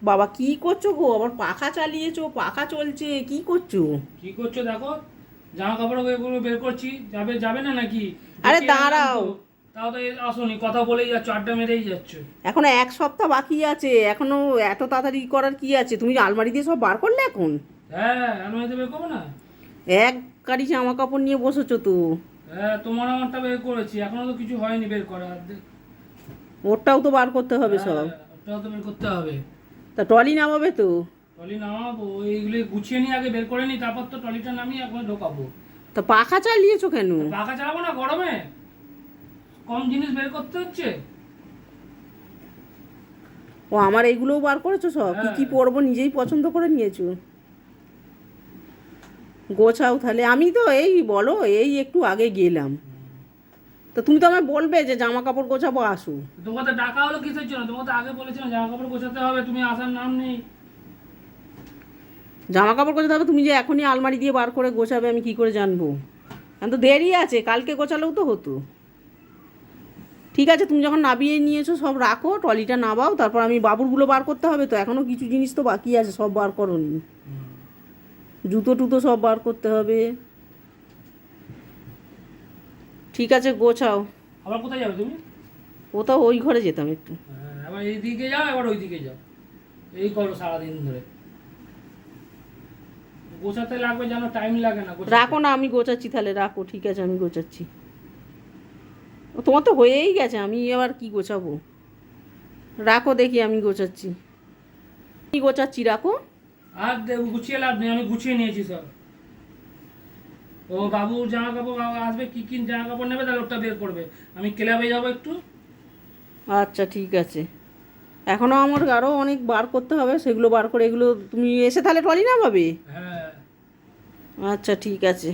বাবা কি করছো গো? আবার পাখা চালিয়েছো, পাখা চলছে, কি করছো? কি করছো দেখো, জামা কাপড় এগুলো বের করছি। যাবে যাবে না নাকি? আরে ডেকে আনলাম দাঁড়াও, তো। তাও তো আসোনি, কথা বলেই যাচ্ছ, আড্ডা মেরেই যাচ্ছ। এখনো এক সপ্তাহ বাকি আছে, এখনো এত তাড়াতাড়ি করার কি আছে? তুমি আলমারি দিয়ে সব বার করলে এখন? হ্যাঁ, আলমারিতে বের করবো না? এক গাড়ি জামা কাপড় নিয়ে বসেছো তো। হ্যাঁ, তোমার আমারটা বের করেছি, এখনো তো কিছু হয়নি বের করা। ওরটাও তো বার করতে হবে হ্যাঁ, সব। ওটাও তো বের করতে হবে। তা ট্রলি নামাবে তো? ট্রলি নামাবো, এইগুলো গুছিয়ে নিয়ে আগে বের করে নিই, তারপর তো ট্রলিটা নামিয়ে এখন ঢোকাবো। তা পাখা চালিয়েছো কেন? তা পাখা চালাবো না গরমে? কম জিনিস বের করতে হচ্ছে। ও আমার এইগুলোও বার করেছো সব? কি হ্যাঁ। কি পরবো নিজেই পছন্দ করে নিয়েছো? গোছাও তাহলে। আমি তো এই বলো এই একটু আগে গেলাম। তো তুমি তো আমায় বলবে যে জামা কাপড় গোছাবো, আসো। তোমাকে তো ডাকা হলো কিসের জন্য? তোমাকে তো আগে বলেছিলাম জামা কাপড় গোছাতে হবে, তুমি আসার নাম নেই। জামা কাপড় গোছাতে হবে, তুমি যে এখনই আলমারি দিয়ে বার করে গোছাবে আমি কি করে জানবো? এখন তো দেরি আছে, কালকে গোছালেও তো হতো। ঠিক আছে, তুমি যখন নাবিয়ে নিয়েছো সব রাখো, ট্রলিটা নাবাও, তারপর আমি বাবুরগুলো বার করতে হবে তো, এখনও কিছু জিনিস তো বাকি আছে, সব বার করোনি। জুতো টুতো সব বার করতে হবে। ঠিক আছে, গোছাও। আবার কোথায় যাবে তুমি? কোথাও ওই ঘরে যেতাম একটু। হ্যাঁ, আবার এইদিকে যাও, আবার ওইদিকে যাও। এই করো সারাদিন ধরে। গোছাতে লাগবে, যেন টাইম লাগে না গোছাতে। রাখো না, আমি গোছাচ্ছি তাহলে, রাখো, ঠিক আছে আমি গোছাচ্ছি। ও তোমার তো হয়েই গেছে, আমি আবার কি গোছাবো? রাখো দেখি, আমি গোছাচ্ছি। কি গোছাচ্ছি, রাখো। আর গুছিয়ে লাভ নেই, আমি গুছিয়ে নিয়েছি সব। ও বাবুর জামা কাপড় আসবে, কি কি জামা কাপড় নেবে তাহলে ওটা বের করবে। আমি ক্লাবে যাবো একটু। আচ্ছা ঠিক আছে। এখনও আমার আরও অনেক বার করতে হবে, সেগুলো বার করে এগুলো তুমি এসে তাহলে ট্রলি নামাবে? হ্যাঁ। আচ্ছা ঠিক আছে।